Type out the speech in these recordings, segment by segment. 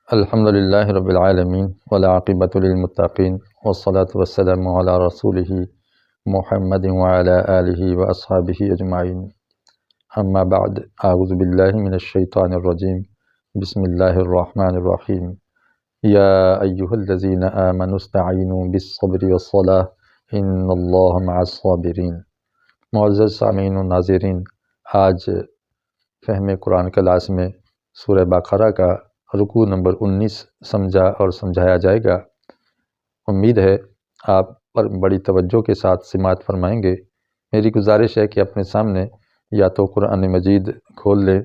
الحمد للہ رب العالمین والعاقبۃ للمتقین والصلاة والسلام علی رسولہ محمد وعلی آلہ واصحابہ اجمعین اما بعد اعوذ باللہ من الشیطان الرجیم بسم اللہ الرحمن الرحیم یا ایہا الذین آمنوا استعینوا بالصبر والصلاة ان اللہ مع الصابرین۔ معزز سامعین و ناظرین، آج فہم قرآن کلاس میں سورہ بقرہ کا رکوع نمبر 19 سمجھا اور سمجھایا جائے گا۔ امید ہے آپ پر بڑی توجہ کے ساتھ سماعت فرمائیں گے۔ میری گزارش ہے کہ اپنے سامنے یا تو قرآن مجید کھول لیں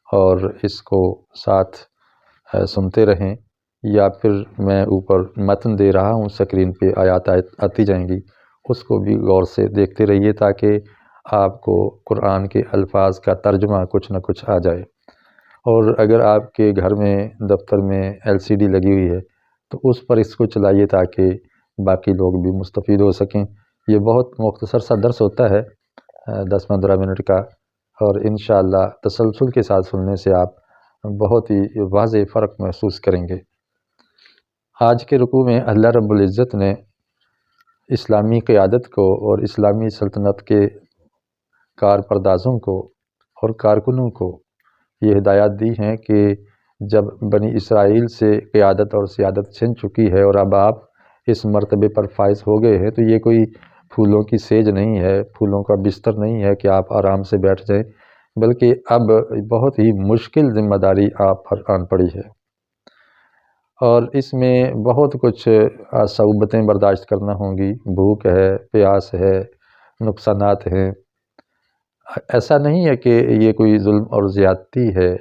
اور اس کو ساتھ سنتے رہیں، یا پھر میں اوپر متن دے رہا ہوں، سکرین پہ آیات آتی جائیں گی، اس کو بھی غور سے دیکھتے رہیے تاکہ آپ کو قرآن کے الفاظ کا ترجمہ کچھ نہ کچھ آ جائے۔ اور اگر آپ کے گھر میں دفتر میں LCD لگی ہوئی ہے تو اس پر اس کو چلائیے تاکہ باقی لوگ بھی مستفید ہو سکیں۔ یہ بہت مختصر سا درس ہوتا ہے، 10-15 منٹ کا، اور انشاءاللہ تسلسل کے ساتھ سننے سے آپ بہت ہی واضح فرق محسوس کریں گے۔ آج کے رکوع میں اللہ رب العزت نے اسلامی قیادت کو اور اسلامی سلطنت کے کارپردازوں کو اور کارکنوں کو یہ ہدایات دی ہیں کہ جب بنی اسرائیل سے قیادت اور سیادت چھن چکی ہے اور اب آپ اس مرتبے پر فائز ہو گئے ہیں، تو یہ کوئی پھولوں کی سیج نہیں ہے، پھولوں کا بستر نہیں ہے کہ آپ آرام سے بیٹھ جائیں، بلکہ اب بہت ہی مشکل ذمہ داری آپ پر آن پڑی ہے، اور اس میں بہت کچھ صعوبتیں برداشت کرنا ہوں گی۔ بھوک ہے، پیاس ہے، نقصانات ہیں۔ ایسا نہیں ہے کہ یہ کوئی ظلم اور زیادتی ہے،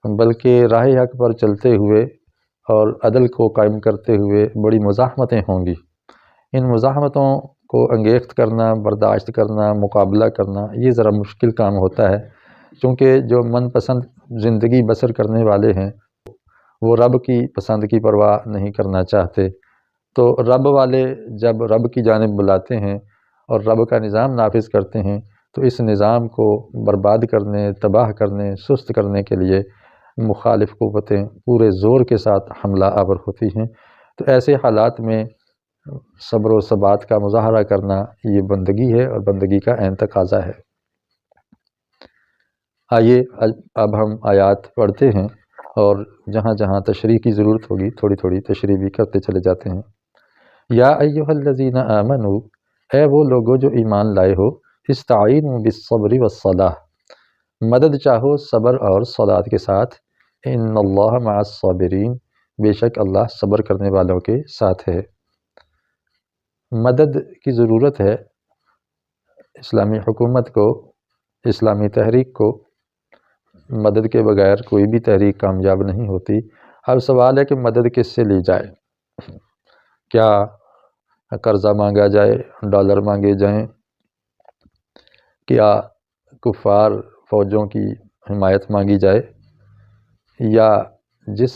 بلکہ راہ حق پر چلتے ہوئے اور عدل کو قائم کرتے ہوئے بڑی مزاحمتیں ہوں گی۔ ان مزاحمتوں کو انگیخت کرنا، برداشت کرنا، مقابلہ کرنا، یہ ذرا مشکل کام ہوتا ہے، چونکہ جو من پسند زندگی بسر کرنے والے ہیں وہ رب کی پسند کی پرواہ نہیں کرنا چاہتے، تو رب والے جب رب کی جانب بلاتے ہیں اور رب کا نظام نافذ کرتے ہیں تو اس نظام کو برباد کرنے، تباہ کرنے، سست کرنے کے لیے مخالف قوتیں پورے زور کے ساتھ حملہ آور ہوتی ہیں۔ تو ایسے حالات میں صبر و ثبات کا مظاہرہ کرنا یہ بندگی ہے اور بندگی کا عین تقاضا ہے۔ آئیے اب ہم آیات پڑھتے ہیں اور جہاں جہاں تشریح کی ضرورت ہوگی تھوڑی تھوڑی تشریح بھی کرتے چلے جاتے ہیں۔ یا ایھا الذین آمنوا، اے وہ لوگو جو ایمان لائے ہو، استعینوا بالصبر والصلاۃ، مدد چاہو صبر اور صلاۃ کے ساتھ، ان اللہ مع الصابرین، بے شک اللہ صبر کرنے والوں کے ساتھ ہے۔ مدد کی ضرورت ہے اسلامی حکومت کو، اسلامی تحریک کو۔ مدد کے بغیر کوئی بھی تحریک کامیاب نہیں ہوتی۔ اب سوال ہے کہ مدد کس سے لی جائے؟ کیا قرضہ مانگا جائے، ڈالر مانگے جائیں؟ کیا کفار فوجوں کی حمایت مانگی جائے، یا جس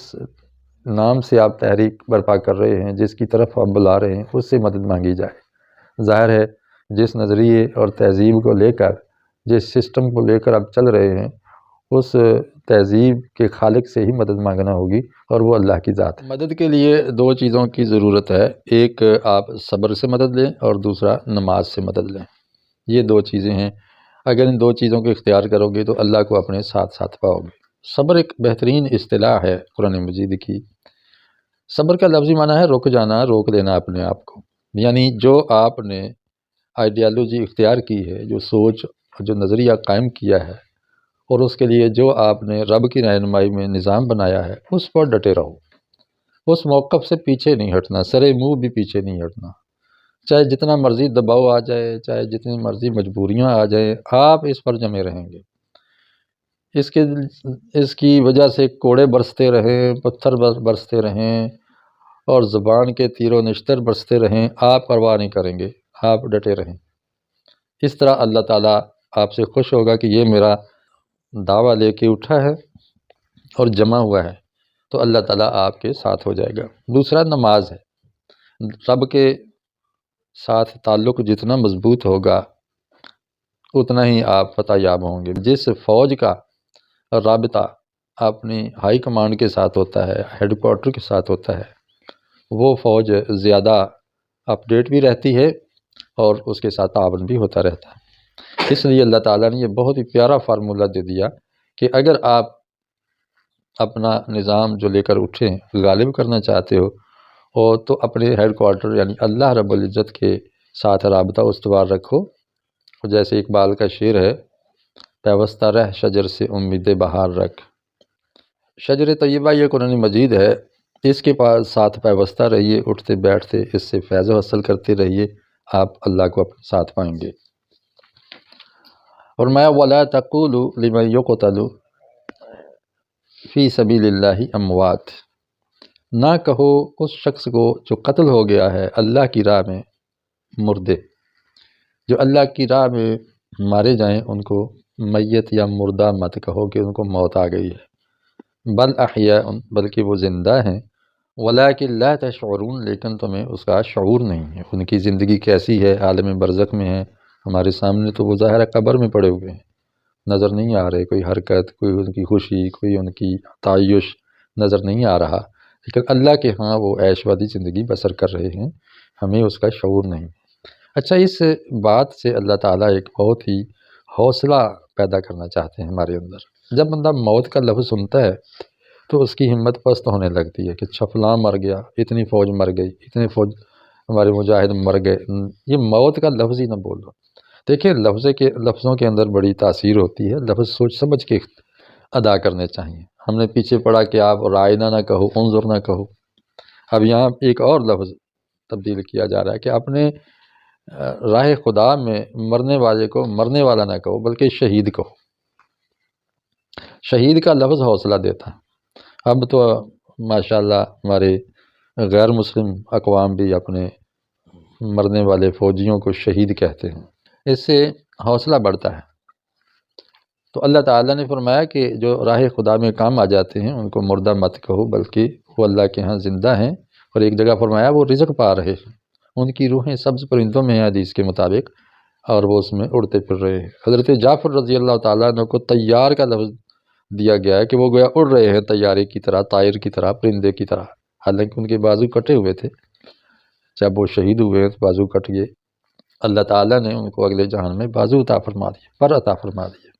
نام سے آپ تحریک برپا کر رہے ہیں، جس کی طرف آپ بلا رہے ہیں، اس سے مدد مانگی جائے؟ ظاہر ہے جس نظریے اور تہذیب کو لے کر، جس سسٹم کو لے کر آپ چل رہے ہیں، اس تہذیب کے خالق سے ہی مدد مانگنا ہوگی، اور وہ اللہ کی ذات ہے۔ مدد کے لیے دو چیزوں کی ضرورت ہے، ایک آپ صبر سے مدد لیں اور دوسرا نماز سے مدد لیں۔ یہ دو چیزیں ہیں، اگر ان دو چیزوں کو اختیار کرو گے تو اللہ کو اپنے ساتھ ساتھ پاؤ گے۔ صبر ایک بہترین اصطلاح ہے قرآن مجید کی۔ صبر کا لفظی معنی ہے رک جانا، روک دینا اپنے آپ کو، یعنی جو آپ نے آئیڈیالوجی اختیار کی ہے، جو سوچ، جو نظریہ قائم کیا ہے، اور اس کے لیے جو آپ نے رب کی رہنمائی میں نظام بنایا ہے، اس پر ڈٹے رہو۔ اس موقف سے پیچھے نہیں ہٹنا، سرے منہ بھی پیچھے نہیں ہٹنا، چاہے جتنا مرضی دباؤ آ جائے، چاہے جتنی مرضی مجبوریاں آ جائیں، آپ اس پر جمے رہیں گے۔ اس کی وجہ سے کوڑے برستے رہیں، پتھر برستے رہیں، اور زبان کے تیر و نشتر برستے رہیں، آپ پرواہ نہیں کریں گے، آپ ڈٹے رہیں۔ اس طرح اللہ تعالیٰ آپ سے خوش ہوگا کہ یہ میرا دعویٰ لے کے اٹھا ہے اور جمع ہوا ہے، تو اللہ تعالیٰ آپ کے ساتھ ہو جائے گا۔ دوسرا نماز ہے۔ رب کے ساتھ تعلق جتنا مضبوط ہوگا اتنا ہی آپ فتح یاب ہوں گے۔ جس فوج کا رابطہ اپنی ہائی کمانڈ کے ساتھ ہوتا ہے، ہیڈ کوارٹر کے ساتھ ہوتا ہے، وہ فوج زیادہ اپڈیٹ بھی رہتی ہے اور اس کے ساتھ تعاون بھی ہوتا رہتا ہے۔ اس لیے اللہ تعالیٰ نے یہ بہت ہی پیارا فارمولہ دے دیا کہ اگر آپ اپنا نظام جو لے کر اٹھیں غالب کرنا چاہتے ہو اور تو اپنے ہیڈ کوارٹر یعنی اللہ رب العزت کے ساتھ رابطہ استوار رکھو۔ جیسے اقبال کا شعر ہے، پیوستہ رہ شجر سے امید بہار رکھ۔ شجر طیبہ یہ قرآن مجید ہے، اس کے پاس ساتھ پیوستہ رہیے، اٹھتے بیٹھتے اس سے فیض حاصل کرتے رہیے، آپ اللہ کو اپنے ساتھ پائیں گے۔ اور میں وَلَا تَقُولُوا لِمَن يُقْتَلُ فِي سَبِيلِ اللَّهِ اموات، نہ کہو اس شخص کو جو قتل ہو گیا ہے اللہ کی راہ میں مردے، جو اللہ کی راہ میں مارے جائیں ان کو میت یا مردہ مت کہو کہ ان کو موت آ گئی ہے، بل احیاء، بلکہ وہ زندہ ہیں، ولیکن لا تشعرون، لیکن تمہیں اس کا شعور نہیں ہے، ان کی زندگی کیسی ہے، عالم برزخ میں ہے، ہمارے سامنے تو وہ ظاہر قبر میں پڑے ہوئے ہیں، نظر نہیں آ رہے، کوئی حرکت، کوئی ان کی خوشی، کوئی ان کی تعیش نظر نہیں آ رہا، لیکن اللہ کے ہاں وہ عیش وادی زندگی بسر کر رہے ہیں، ہمیں اس کا شعور نہیں۔ اچھا، اس بات سے اللہ تعالیٰ ایک بہت ہی حوصلہ پیدا کرنا چاہتے ہیں ہمارے اندر۔ جب بندہ موت کا لفظ سنتا ہے تو اس کی ہمت پست ہونے لگتی ہے کہ اچھا فلاں مر گیا، اتنی فوج مر گئی، اتنے فوج ہمارے مجاہد مر گئے، یہ موت کا لفظ ہی نہ بولو۔ دیکھیں لفظوں کے اندر بڑی تاثیر ہوتی ہے، لفظ سوچ سمجھ کے ادا کرنے چاہیے۔ ہم نے پیچھے پڑھا کہ آپ رائنا نہ کہو، انظر نہ کہو، اب یہاں ایک اور لفظ تبدیل کیا جا رہا ہے کہ اپنے راہ خدا میں مرنے والے کو مرنے والا نہ کہو بلکہ شہید کہو۔ شہید کا لفظ حوصلہ دیتا ہے۔ اب تو ماشاءاللہ ہمارے غیر مسلم اقوام بھی اپنے مرنے والے فوجیوں کو شہید کہتے ہیں، اس سے حوصلہ بڑھتا ہے۔ تو اللہ تعالیٰ نے فرمایا کہ جو راہ خدا میں کام آ جاتے ہیں ان کو مردہ مت کہو بلکہ وہ اللہ کے ہاں زندہ ہیں، اور ایک جگہ فرمایا وہ رزق پا رہے ہیں، ان کی روحیں سبز پرندوں میں ہیں حدیث کے مطابق، اور وہ اس میں اڑتے پھر رہے ہیں۔ حضرت جعفر رضی اللہ تعالیٰ عنہ کو طیار کا لفظ دیا گیا ہے کہ وہ گویا اڑ رہے ہیں طیارے کی طرح، طائر کی طرح، پرندے کی طرح، حالانکہ ان کے بازو کٹے ہوئے تھے، جب وہ شہید ہوئے تو بازو کٹ گئے، اللہ تعالیٰ نے ان کو اگلے جہان میں بازو عطا فرما دیے، پر عطا فرما دیے۔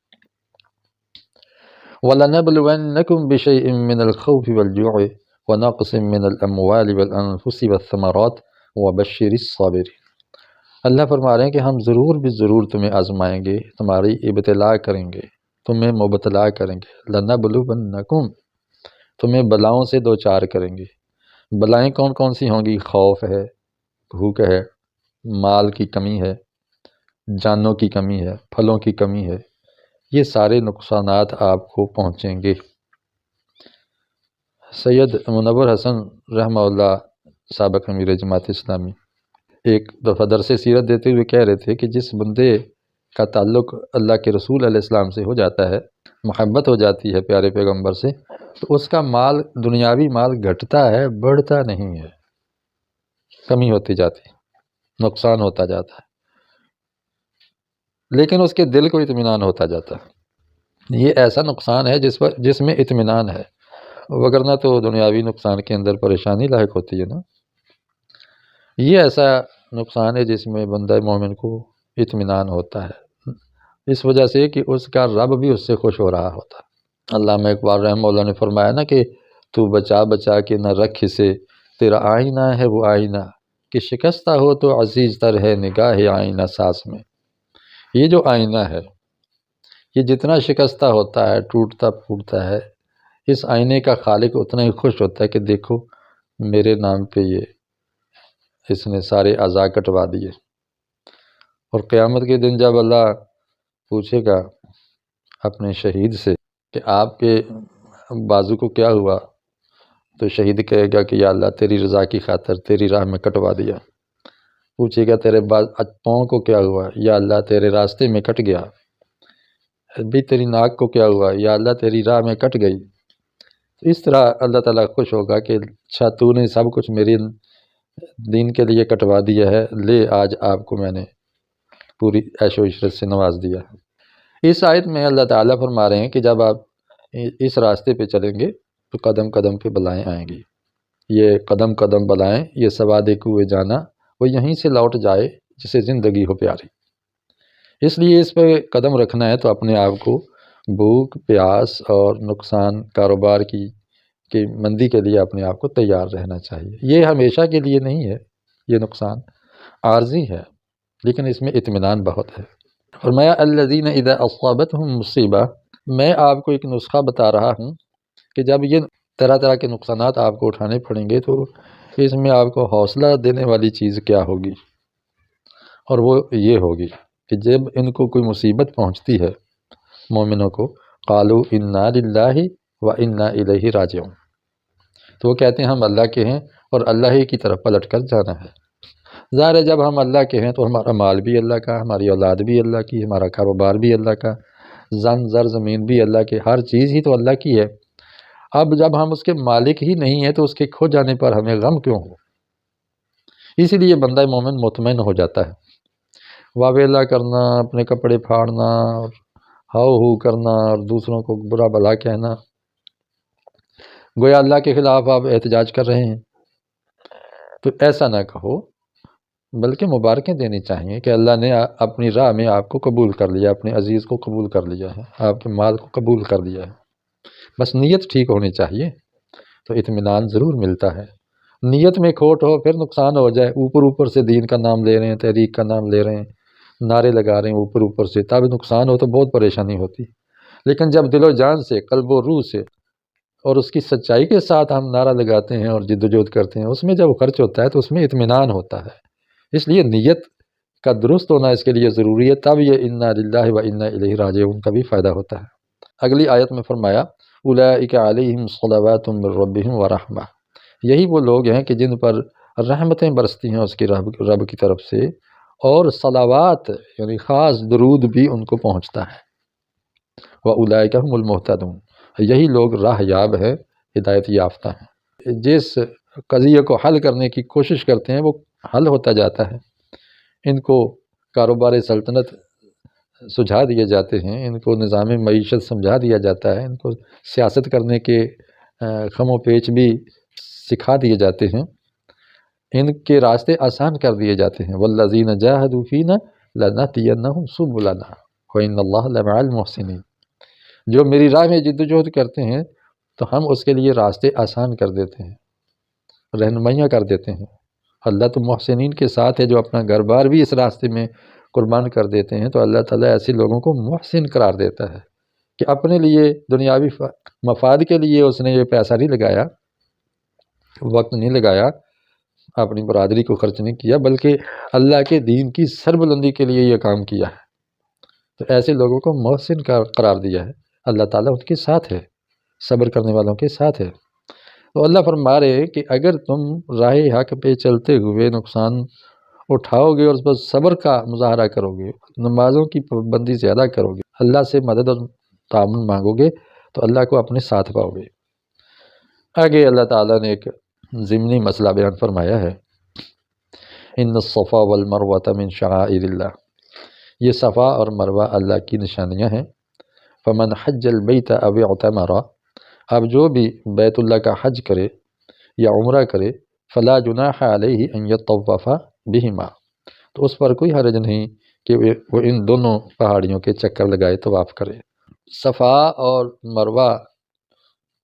وَلَنَبْلُوَنَّكُمْ بِشَيْءٍ مِّنَ الْخَوْفِ وَالْجُوعِ وَنَقْصٍ مِّنَ الْأَمْوَالِ وَالْأَنفُسِ وَالثَّمَرَاتِ وَبَشِّرِ الصَّابِرِينَ۔ اللہ فرما رہے ہیں کہ ہم ضرور بھی ضرور تمہیں آزمائیں گے، تمہاری ابتلا کریں گے، تمہیں مبتلا کریں گے۔ لَنَبْلُوَنَّكُمْ، تمہیں بلاؤں سے دوچار کریں گے۔ بلائیں کون کون سی ہوں گی؟ خوف ہے، بھوک ہے، مال کی کمی ہے، جانوں کی کمی ہے، پھلوں کی کمی ہے، یہ سارے نقصانات آپ کو پہنچیں گے۔ سید منور حسن رحمہ اللہ سابق امیر جماعت اسلامی ایک دفعہ درس سیرت دیتے ہوئے کہہ رہے تھے کہ جس بندے کا تعلق اللہ کے رسول علیہ السلام سے ہو جاتا ہے، محبت ہو جاتی ہے پیارے پیغمبر سے، تو اس کا مال، دنیاوی مال گھٹتا ہے، بڑھتا نہیں ہے، کمی ہوتی جاتی ہے، نقصان ہوتا جاتا ہے، لیکن اس کے دل کو اطمینان ہوتا جاتا ہے۔ یہ ایسا نقصان ہے جس میں اطمینان ہے، وگرنہ تو دنیاوی نقصان کے اندر پریشانی لاحق ہوتی ہے نا۔ یہ ایسا نقصان ہے جس میں بندہ مومن کو اطمینان ہوتا ہے، اس وجہ سے کہ اس کا رب بھی اس سے خوش ہو رہا ہوتا ہے۔ علامہ اقبال رحمہ اللہ نے فرمایا نا کہ تو بچا بچا کے نہ رکھ سے، تیرا آئینہ ہے وہ آئینہ، کہ شکستہ ہو تو عزیز تر ہے نگاہ آئینہ ساز میں۔ یہ جو آئینہ ہے، یہ جتنا شکستہ ہوتا ہے، ٹوٹتا پھوٹتا ہے، اس آئینے کا خالق اتنا ہی خوش ہوتا ہے کہ دیکھو میرے نام پہ اس نے سارے اعضاء کٹوا دیے۔ اور قیامت کے دن جب اللہ پوچھے گا اپنے شہید سے کہ آپ کے بازو کو کیا ہوا، تو شہید کہے گا کہ یا اللہ تیری رضا کی خاطر تیری راہ میں کٹوا دیا۔ پوچھے گا تیرے پاؤں کو کیا ہوا، یا اللہ تیرے راستے میں کٹ گیا۔ بھی تیری ناک کو کیا ہوا، یا اللہ تیری راہ میں کٹ گئی۔ تو اس طرح اللہ تعالیٰ خوش ہوگا کہ اچھا تو نے سب کچھ میری دین کے لیے کٹوا دیا ہے، لے آج آپ کو میں نے پوری عیش و عشرت سے نواز دیا ہے۔ اس آیت میں اللہ تعالیٰ فرما رہے ہیں کہ جب آپ اس راستے پہ چلیں گے تو قدم قدم پہ بلائیں آئیں گی۔ یہ قدم قدم بلائیں، یہ سواد کوئے جانا، وہ یہیں سے لوٹ جائے جسے زندگی ہو پیاری۔ اس لیے اس پہ قدم رکھنا ہے تو اپنے آپ کو بھوک، پیاس اور نقصان کاروبار کی مندی کے لیے اپنے آپ کو تیار رہنا چاہیے۔ یہ ہمیشہ کے لیے نہیں ہے، یہ نقصان عارضی ہے، لیکن اس میں اطمینان بہت ہے۔ فرمایا الذین اذا اصابتہم مصیبہ، میں آپ کو ایک نسخہ بتا رہا ہوں کہ جب یہ طرح طرح کے نقصانات آپ کو اٹھانے پڑیں گے تو اس میں آپ کو حوصلہ دینے والی چیز کیا ہوگی، اور وہ یہ ہوگی کہ جب ان کو کوئی مصیبت پہنچتی ہے مومنوں کو، قالوا انا للہ و انا الیہ راجعون، تو وہ کہتے ہیں ہم اللہ کے ہیں اور اللہ ہی کی طرف پلٹ کر جانا ہے۔ ظاہر ہے جب ہم اللہ کے ہیں تو ہمارا مال بھی اللہ کا، ہماری اولاد بھی اللہ کی، ہمارا کاروبار بھی اللہ کا، زن زر زمین بھی اللہ کے، ہر چیز ہی تو اللہ کی ہے۔ اب جب ہم اس کے مالک ہی نہیں ہیں تو اس کے کھو جانے پر ہمیں غم کیوں ہو؟ اسی لیے بندہ مومن مطمئن ہو جاتا ہے۔ واویلا کرنا، اپنے کپڑے پھاڑنا اور ہاؤ ہو کرنا اور دوسروں کو برا بھلا کہنا، گویا اللہ کے خلاف آپ احتجاج کر رہے ہیں، تو ایسا نہ کہو، بلکہ مبارکیں دینی چاہیے کہ اللہ نے اپنی راہ میں آپ کو قبول کر لیا، اپنے عزیز کو قبول کر لیا ہے، آپ کے مال کو قبول کر لیا ہے۔ بس نیت ٹھیک ہونی چاہیے تو اطمینان ضرور ملتا ہے۔ نیت میں کھوٹ ہو، پھر نقصان ہو جائے، اوپر سے دین کا نام لے رہے ہیں، تحریک کا نام لے رہے ہیں، نعرے لگا رہے ہیں اوپر سے، تب نقصان ہو تو بہت پریشانی ہوتی۔ لیکن جب دل و جان سے، قلب و روح سے اور اس کی سچائی کے ساتھ ہم نعرہ لگاتے ہیں اور جد و جہد کرتے ہیں، اس میں جب خرچ ہوتا ہے تو اس میں اطمینان ہوتا ہے۔ اس لیے نیت کا درست ہونا اس کے لیے ضروری ہے، تب یہ انا للہ و انا الیہ راجعون کا بھی فائدہ ہوتا ہے۔ اگلی آیت میں فرمایا اولئک علیہم صلوات من ربہم ورحمہ، یہی وہ لوگ ہیں کہ جن پر رحمتیں برستی ہیں اس کی رب کی طرف سے، اور صلوات یعنی خاص درود بھی ان کو پہنچتا ہے۔ واولئک هم المہتدون، یہی لوگ راہ یاب ہے، ہدایت یافتہ ہیں۔ جس قضیے کو حل کرنے کی کوشش کرتے ہیں وہ حل ہوتا جاتا ہے۔ ان کو کاروبار سلطنت سجھا دیے جاتے ہیں، ان کو نظام معیشت سمجھا دیا جاتا ہے، ان کو سیاست کرنے کے خم و پیچ بھی سکھا دیے جاتے ہیں، ان کے راستے آسان کر دیے جاتے ہیں۔ والذین جاہدوا فینا لنہدینہم سبلنا وان اللہ لمع المحسنین، جو میری راہ میں جد و جہد کرتے ہیں تو ہم اس کے لیے راستے آسان کر دیتے ہیں، رہنمائیاں کر دیتے ہیں۔ اللہ تو محسنین کے ساتھ ہے، جو اپنا گھر بار بھی اس راستے میں قربان کر دیتے ہیں، تو اللہ تعالیٰ ایسے لوگوں کو محسن قرار دیتا ہے کہ اپنے لیے دنیاوی مفاد کے لیے اس نے یہ پیسہ نہیں لگایا، وقت نہیں لگایا، اپنی برادری کو خرچ نہیں کیا، بلکہ اللہ کے دین کی سربلندی کے لیے یہ کام کیا ہے، تو ایسے لوگوں کو محسن قرار دیا ہے۔ اللہ تعالیٰ ان کے ساتھ ہے، صبر کرنے والوں کے ساتھ ہے۔ تو اللہ فرما رہے ہیں کہ اگر تم راہ حق پہ چلتے ہوئے نقصان اٹھاؤ گے اور اس پر صبر کا مظاہرہ کرو گے، نمازوں کی پابندی زیادہ کرو گے، اللہ سے مدد اور تعاون مانگو گے، تو اللہ کو اپنے ساتھ پاؤ گے۔ آگے اللہ تعالیٰ نے ایک ضمنی مسئلہ بیان فرمایا ہے، ان الصفا والمروۃ من شعائر اللہ، یہ صفا اور مروہ اللہ کی نشانیاں ہیں۔ فمن حج البیت او اعتمر، اب جو بھی بیت اللہ کا حج کرے یا عمرہ کرے، فلا جناح علیہ ان یطوف بہما، تو اس پر کوئی حرج نہیں کہ وہ ان دونوں پہاڑیوں کے چکر لگائے، طواف کرے۔ صفا اور مروہ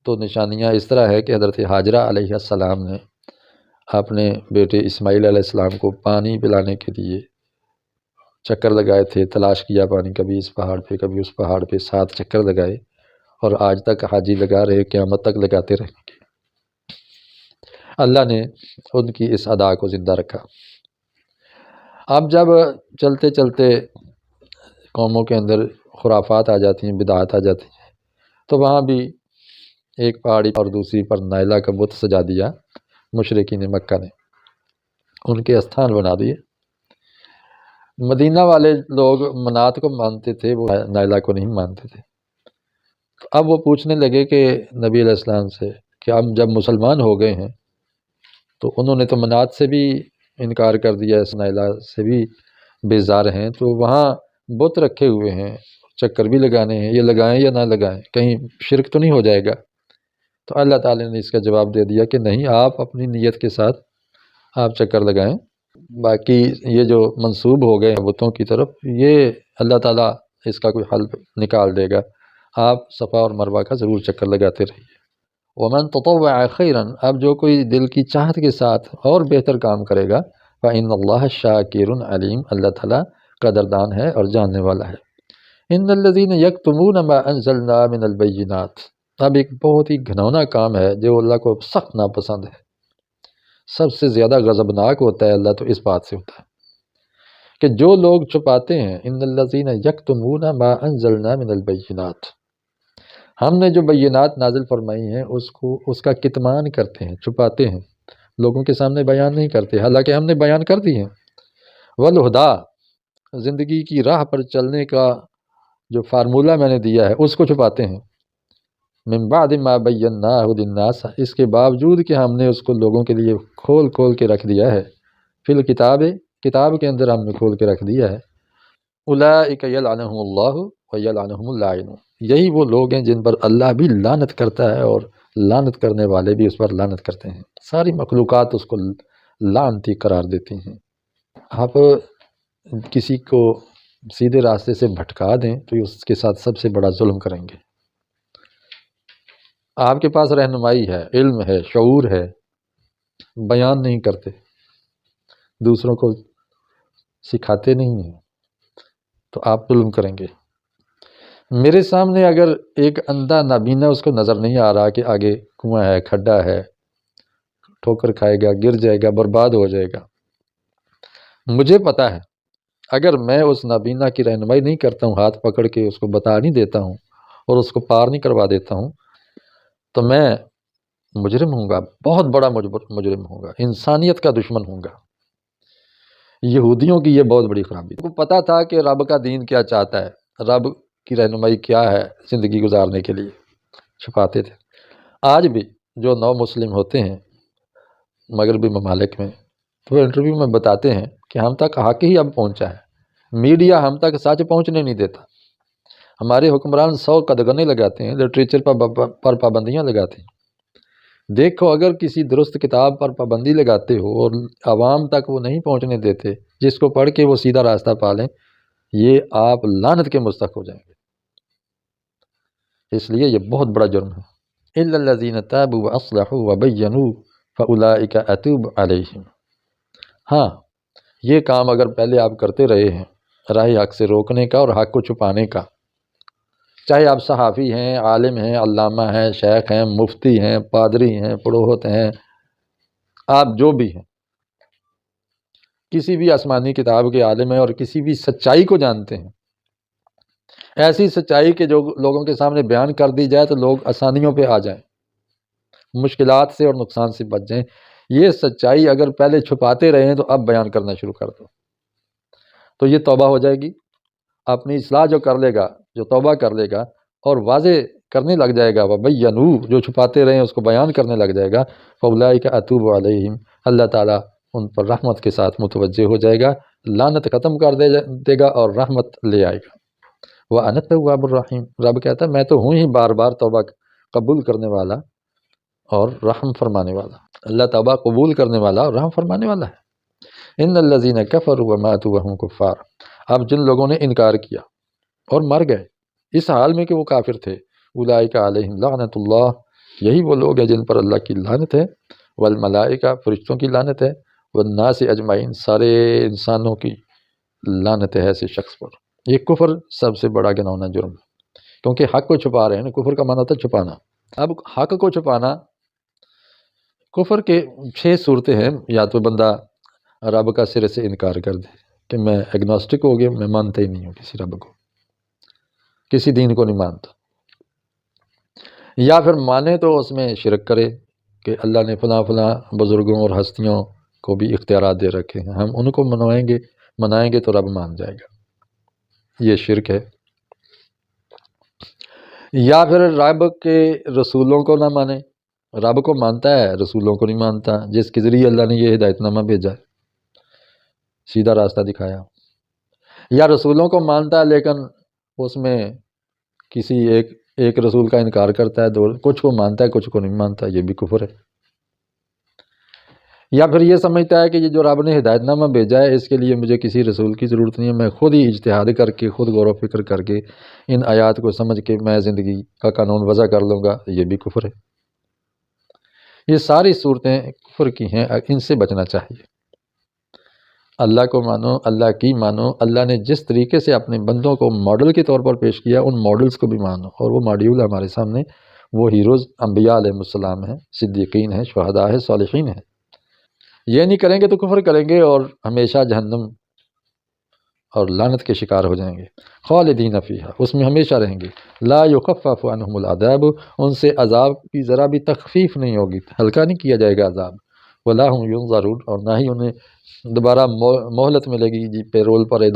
تو نشانیاں اس طرح ہے کہ حضرت ہاجرہ علیہ السلام نے اپنے بیٹے اسماعیل علیہ السلام کو پانی پلانے کے لیے چکر لگائے تھے، تلاش کیا پانی، کبھی اس پہاڑ پہ کبھی اس پہاڑ پہ، 7 چکر لگائے، اور آج تک حاجی لگا رہے، قیامت تک لگاتے رہیں گے۔ اللہ نے ان کی اس ادا کو زندہ رکھا۔ اب جب چلتے چلتے قوموں کے اندر خرافات آ جاتی ہیں، بدعات آ جاتی ہیں، تو وہاں بھی ایک پہاڑی اور دوسری پر نائلہ کا بت سجا دیا مشرکین مکہ نے، ان کے استھان بنا دیے۔ مدینہ والے لوگ منات کو مانتے تھے، وہ نائلہ کو نہیں مانتے تھے۔ اب وہ پوچھنے لگے کہ نبی علیہ السلام سے کہ ہم جب مسلمان ہو گئے ہیں تو انہوں نے تو منات سے بھی انکار کر دیا، اس نائلہ سے بھی بیزار ہیں، تو وہاں بت رکھے ہوئے ہیں، چکر بھی لگانے ہیں، یہ لگائیں یا نہ لگائیں، کہیں شرک تو نہیں ہو جائے گا؟ تو اللہ تعالیٰ نے اس کا جواب دے دیا کہ نہیں، آپ اپنی نیت کے ساتھ آپ چکر لگائیں، باقی یہ جو منسوب ہو گئے بتوں کی طرف، یہ اللہ تعالیٰ اس کا کوئی حل نکال دے گا، آپ صفا اور مروہ کا ضرور چکر لگاتے رہیے۔ ومن تطوع خیرا، اب جو کوئی دل کی چاہت کے ساتھ اور بہتر کام کرے گا، فإن اللہ شاکر علیم، اللہ تعالیٰ قدردان ہے اور جاننے والا ہے۔ ان الذین یکتمون ما انزلنا من البینات، اب ایک بہت ہی گھنونا کام ہے جو اللہ کو سخت ناپسند ہے، سب سے زیادہ غضبناک ہوتا ہے اللہ تو اس بات سے ہوتا ہے کہ جو لوگ چھپاتے ہیں، ان الذین یکتمون ما انزلنا من البینات، ہم نے جو بینات نازل فرمائی ہیں اس کا کتمان کرتے ہیں، چھپاتے ہیں، لوگوں کے سامنے بیان نہیں کرتے، حالانکہ ہم نے بیان کر دی ہیں۔ والہدیٰ، زندگی کی راہ پر چلنے کا جو فارمولہ میں نے دیا ہے اس کو چھپاتے ہیں۔ من بعد ما بیناہ للناس، اس کے باوجود کہ ہم نے اس کو لوگوں کے لیے کھول کھول کے رکھ دیا ہے، فی الکتاب، کتاب کے اندر ہم نے کھول کے رکھ دیا ہے۔ اولئک یلعنہم اللہ ویلعنہم اللاعنون، یہی وہ لوگ ہیں جن پر اللہ بھی لعنت کرتا ہے اور لعنت کرنے والے بھی اس پر لعنت کرتے ہیں، ساری مخلوقات اس کو لعنتی قرار دیتی ہیں۔ آپ کسی کو سیدھے راستے سے بھٹکا دیں تو اس کے ساتھ سب سے بڑا ظلم کریں گے۔ آپ کے پاس رہنمائی ہے، علم ہے، شعور ہے، بیان نہیں کرتے، دوسروں کو سکھاتے نہیں ہیں، تو آپ ظلم کریں گے۔ میرے سامنے اگر ایک اندھا نابینا، اس کو نظر نہیں آ رہا کہ آگے کنواں ہے، کھڈا ہے، ٹھوکر کھائے گا، گر جائے گا، برباد ہو جائے گا، مجھے پتا ہے اگر میں اس نابینا کی رہنمائی نہیں کرتا ہوں، ہاتھ پکڑ کے اس کو بتا نہیں دیتا ہوں اور اس کو پار نہیں کروا دیتا ہوں، تو میں مجرم ہوں گا، بہت بڑا مجرم ہوں گا، انسانیت کا دشمن ہوں گا۔ یہودیوں کی یہ بہت بڑی خرابی تھی، ان کو پتہ تھا کہ رب کا دین کیا چاہتا ہے، رب کی رہنمائی کیا ہے زندگی گزارنے کے لیے، چھپاتے تھے۔ آج بھی جو نو مسلم ہوتے ہیں مغربی ممالک میں، تو وہ انٹرویو میں بتاتے ہیں کہ ہم تک حق ہی اب پہنچا ہے، میڈیا ہم تک سچ پہنچنے نہیں دیتا، ہمارے حکمران 100 قدغنے لگاتے ہیں، لٹریچر پر پابندیاں لگاتے ہیں۔ دیکھو اگر کسی درست کتاب پر پابندی لگاتے ہو اور عوام تک وہ نہیں پہنچنے دیتے، جس کو پڑھ کے وہ سیدھا راستہ پالیں، یہ آپ لعنت کے مستحق ہو جائیں گے۔ اس لیے یہ بہت بڑا جرم ہے۔ الا الذین تابوا واصلحوا وبینوا فاولئک اتوب علیہم، ہاں یہ کام اگر پہلے آپ کرتے رہے ہیں، راہ حق سے روکنے کا اور حق کو چھپانے کا، چاہے آپ صحافی ہیں، عالم ہیں، علامہ ہیں، شیخ ہیں، مفتی ہیں، پادری ہیں، پروہت ہیں، آپ جو بھی ہیں، کسی بھی آسمانی کتاب کے عالم ہیں اور کسی بھی سچائی کو جانتے ہیں، ایسی سچائی کہ جو لوگوں کے سامنے بیان کر دی جائے تو لوگ آسانیوں پہ آ جائیں، مشکلات سے اور نقصان سے بچ جائیں، یہ سچائی اگر پہلے چھپاتے رہے ہیں تو اب بیان کرنا شروع کر دو، تو یہ توبہ ہو جائے گی۔ اپنی اصلاح جو کر لے گا، جو توبہ کر لے گا اور واضح کرنے لگ جائے گا، وَبَيَّنُوا، جو چھپاتے رہے ہیں اس کو بیان کرنے لگ جائے گا، فَأُولَئِكَ أَتُوبُ عَلَيْهِمْ، اللہ تعالیٰ ان پر رحمت کے ساتھ متوجہ ہو جائے گا، لعنت ختم کر دے گا اور رحمت لے آئے گا۔ وَأَنَا التَّوَّابُ الرَّحِيمُ، رب کہتا ہے میں تو ہوں ہی بار بار توبہ قبول کرنے والا اور رحم فرمانے والا، اللہ توبہ قبول کرنے والا اور رحم فرمانے والا ہے۔ ان الذین کفروا وماتوا وهم کفار، اب جن لوگوں نے انکار کیا اور مر گئے اس حال میں کہ وہ کافر تھے، اولئک علیہم لعنت اللہ، یہی وہ لوگ ہیں جن پر اللہ کی لعنت ہے، والملائکہ، فرشتوں کی لعنت ہے، والناس اجمعین، سارے انسانوں کی لعنت ہے ایسے شخص پر۔ یہ کفر سب سے بڑا گناؤنا جرم ہے، کیونکہ حق کو چھپا رہے ہیں، کفر کا معنی ہوتا ہے چھپانا۔ اب حق کو چھپانا، کفر کے 6 صورتیں ہیں، یا تو بندہ رب کا سرے سے انکار کر دے کہ میں ایگنوسٹک ہو گیا، میں مانتا ہی نہیں ہوں کسی رب کو، کسی دین کو نہیں مانتا، یا پھر مانے تو اس میں شرک کرے کہ اللہ نے فلاں فلاں بزرگوں اور ہستیوں کو بھی اختیارات دے رکھے ہیں، ہم ان کو منائیں گے تو رب مان جائے گا، یہ شرک ہے۔ یا پھر رب کے رسولوں کو نہ مانے، رب کو مانتا ہے رسولوں کو نہیں مانتا، جس کے ذریعے اللہ نے یہ ہدایت نامہ بھیجا، سیدھا راستہ دکھایا، یا رسولوں کو مانتا ہے لیکن اس میں کسی ایک رسول کا انکار کرتا ہے، کچھ کو مانتا ہے کچھ کو نہیں مانتا، یہ بھی کفر ہے۔ یا پھر یہ سمجھتا ہے کہ یہ جو رب نے ہدایت نامہ بھیجا ہے اس کے لیے مجھے کسی رسول کی ضرورت نہیں ہے، میں خود ہی اجتہاد کر کے، خود غور و فکر کر کے ان آیات کو سمجھ کے میں زندگی کا قانون وضع کر لوں گا، یہ بھی کفر ہے۔ یہ ساری صورتیں کفر کی ہیں، ان سے بچنا چاہیے۔ اللہ کو مانو، اللہ کی مانو، اللہ نے جس طریقے سے اپنے بندوں کو ماڈل کے طور پر پیش کیا ان ماڈلز کو بھی مانو، اور وہ ماڈیول ہمارے سامنے وہ ہیروز انبیاء علیہ السلام ہیں، صدیقین ہیں، شہداء ہیں، صالحین ہیں۔ یہ نہیں کریں گے تو کفر کریں گے اور ہمیشہ جہنم اور لعنت کے شکار ہو جائیں گے، خالدین فیہا، اس میں ہمیشہ رہیں گے، لا یخفف عنہم العذاب، ان سے عذاب کی ذرا بھی تخفیف نہیں ہوگی، ہلکا نہیں کیا جائے گا عذاب، ولا ہم ینظرون، اور نہ ہی انہیں دوبارہ مہلت ملے گی جی پیرول پر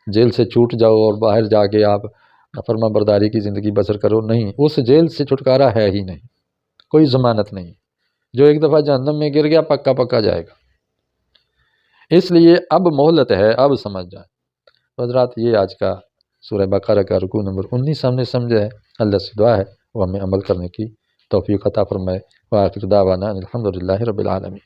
جیل سے چھوٹ جاؤ اور باہر جا کے آپ فرما برداری کی زندگی بسر کرو، نہیں، اس جیل سے چھٹکارا ہے ہی نہیں، کوئی ضمانت نہیں، جو ایک دفعہ جہنم میں گر گیا پکا پکا جائے گا۔ اس لیے اب مہلت ہے، اب سمجھ جائیں۔ حضرات یہ آج کا سورہ بقرہ کا رکوع نمبر 19 ہم نے سمجھا ہے، اللہ سے دعا ہے وہ ہمیں عمل کرنے کی توفیق عطا فرمائے۔ وآخر دعوانا الحمدللہ رب العالمین۔